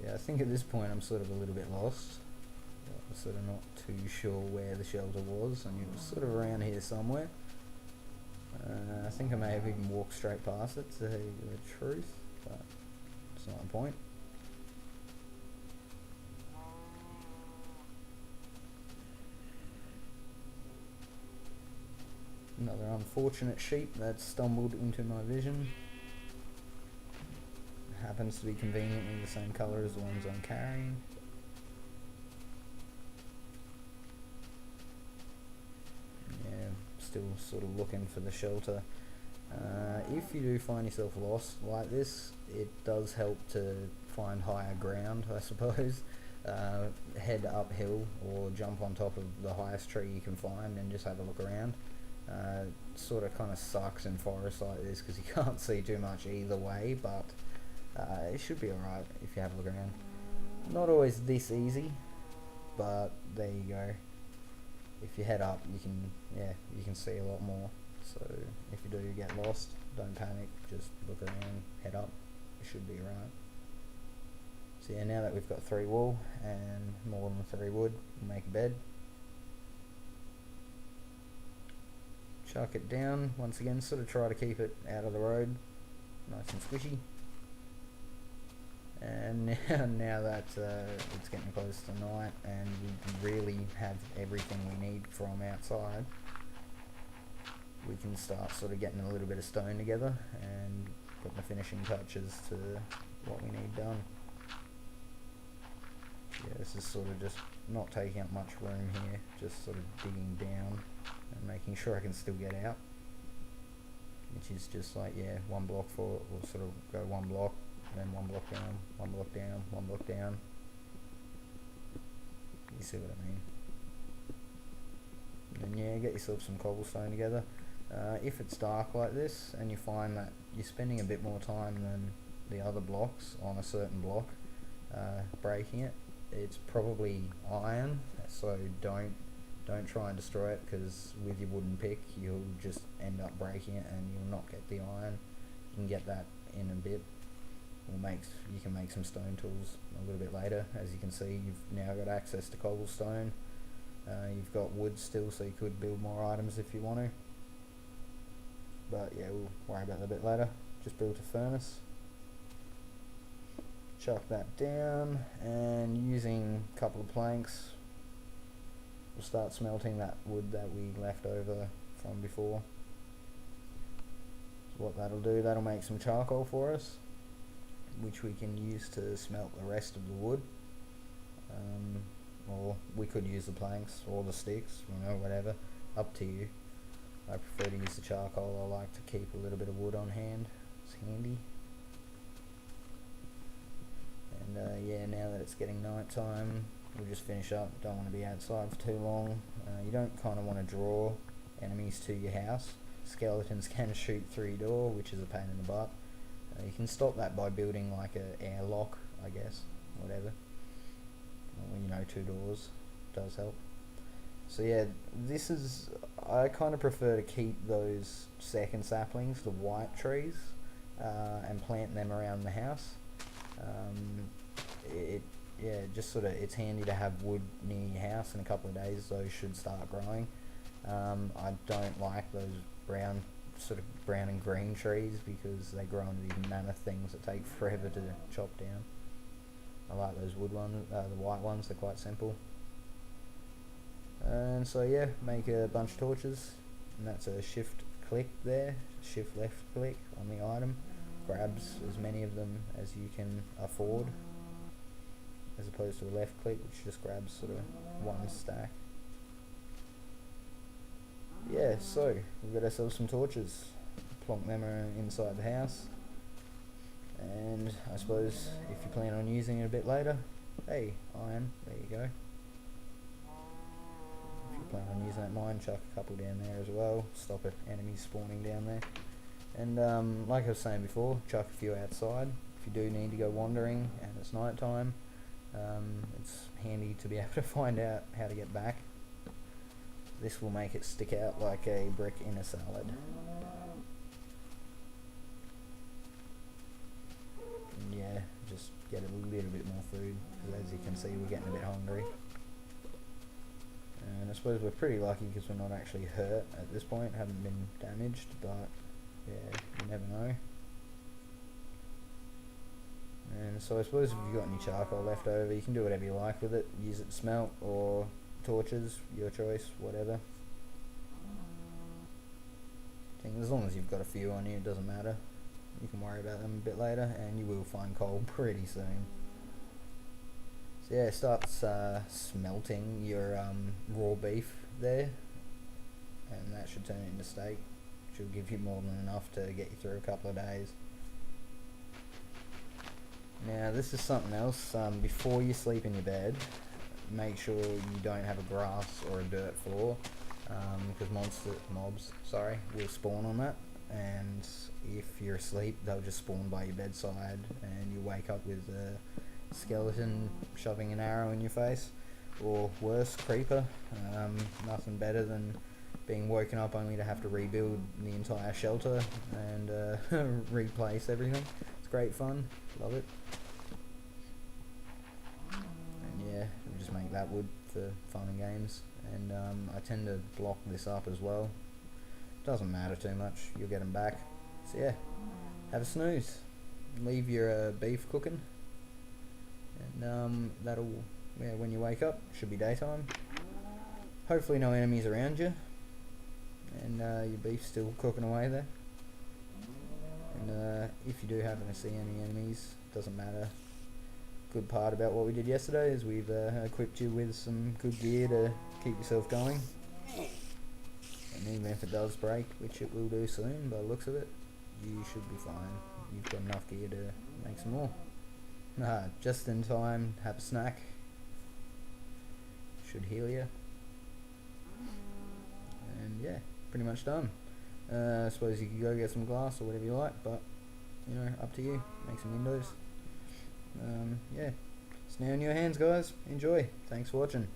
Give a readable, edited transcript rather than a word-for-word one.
Yeah, I think at this point I'm sort of a little bit lost. I'm sort of not too sure where the shelter was. I mean, it was sort of around here somewhere. I think I may have even walked straight past it, to tell you the truth, but it's not the point. Another unfortunate sheep that stumbled into my vision. Happens to be conveniently the same colour as the ones I'm carrying. Yeah, still sort of looking for the shelter. If you do find yourself lost like this, it does help to find higher ground, I suppose. Head uphill or jump on top of the highest tree you can find and just have a look around. Sort of kind of sucks in forests like this because you can't see too much either way, but it should be alright if you have a look around. Not always this easy, but there you go. If you head up, you can see a lot more. So if you do get lost, don't panic, just look around, head up, it should be right. So yeah, now that we've got 3 wool and more than 3 wood, we'll make a bed. Chuck it down, once again, sort of try to keep it out of the road, nice and squishy. And now that it's getting close to night and we really have everything we need from outside, we can start sort of getting a little bit of stone together and putting the finishing touches to what we need done. Yeah, this is sort of just not taking up much room here, just sort of digging down and making sure I can still get out, which is just like, yeah, 1 block forward, we'll sort of go 1 block, then 1 block down, 1 block down, 1 block down. You see what I mean? And then yeah, get yourself some cobblestone together. If it's dark like this and you find that you're spending a bit more time than the other blocks on a certain block breaking it, it's probably iron, so don't try and destroy it, because with your wooden pick you'll just end up breaking it and you'll not get the iron. You can get that in a bit. You can make some stone tools a little bit later. As you can see, you've now got access to cobblestone. You've got wood still, so you could build more items if you want to. But yeah, we'll worry about that a bit later. Just built a furnace. Chuck that down, and using a couple of planks, we'll start smelting that wood that we left over from before. So what that'll do, that'll make some charcoal for us, which we can use to smelt the rest of the wood. Or we could use the planks or the sticks, whatever, up to you. I prefer to use the charcoal. I like to keep a little bit of wood on hand, it's handy. And yeah, now that it's getting night time, we'll just finish up. Don't want to be outside for too long. You don't kind of want to draw enemies to your house. Skeletons can shoot through your door, which is a pain in the butt. You can stop that by building like an airlock, I guess, whatever. Or, 2 doors does help. So yeah, I kind of prefer to keep those second saplings, the white trees, and plant them around the house. It's handy to have wood near your house. In a couple of days those should start growing. I don't like those brown and green trees because they grow into these mammoth things that take forever to chop down. I like those wood ones, the white ones, they're quite simple. And so yeah, make a bunch of torches, and that's a shift click there, shift left click on the item, grabs as many of them as you can afford, as opposed to a left click which just grabs sort of 1 stack. Yeah, so we've got ourselves some torches, plonk them inside the house, and I suppose if you plan on using it a bit later, hey, iron, there you go. If you plan on using that mine, chuck a couple down there as well, stop enemies spawning down there. And like I was saying before, chuck a few outside if you do need to go wandering and it's night time. It's handy to be able to find out how to get back. This will make it stick out like a brick in a salad. And yeah, just get a little bit more food. you can see we're getting a bit hungry. And I suppose we're pretty lucky because we're not actually hurt at this point, haven't been damaged, but yeah, you never know. And so I suppose if you've got any charcoal left over, you can do whatever you like with it. Use it to smelt or torches, your choice, whatever. As long as you've got a few on you, it doesn't matter. You can worry about them a bit later, and you will find coal pretty soon. So yeah, it starts smelting your raw beef there, and that should turn it into steak. Should give you more than enough to get you through a couple of days. Now this is something else. Before you sleep in your bed, make sure you don't have a grass or a dirt floor, because mobs will spawn on that, and if you're asleep they'll just spawn by your bedside and you wake up with a skeleton shoving an arrow in your face, or worse, creeper. Nothing better than being woken up only to have to rebuild the entire shelter and replace everything. It's great fun, love it. And yeah, we just make that wood for fun and games, and I tend to block this up as well. Doesn't matter too much, you'll get them back. So yeah, have a snooze, leave your beef cooking, and that'll, yeah, when you wake up, should be daytime. Hopefully no enemies around you, and your beef's still cooking away there. And if you do happen to see any enemies, doesn't matter. Good part about what we did yesterday is we've equipped you with some good gear to keep yourself going. And even if it does break, which it will do soon by the looks of it, you should be fine. You've got enough gear to make some more. Just in time, have a snack. Should heal you. And yeah, pretty much done. I suppose you could go get some glass or whatever you like, but you know, up to you. Make some windows. Yeah, it's now in your hands, guys. Enjoy. Thanks for watching.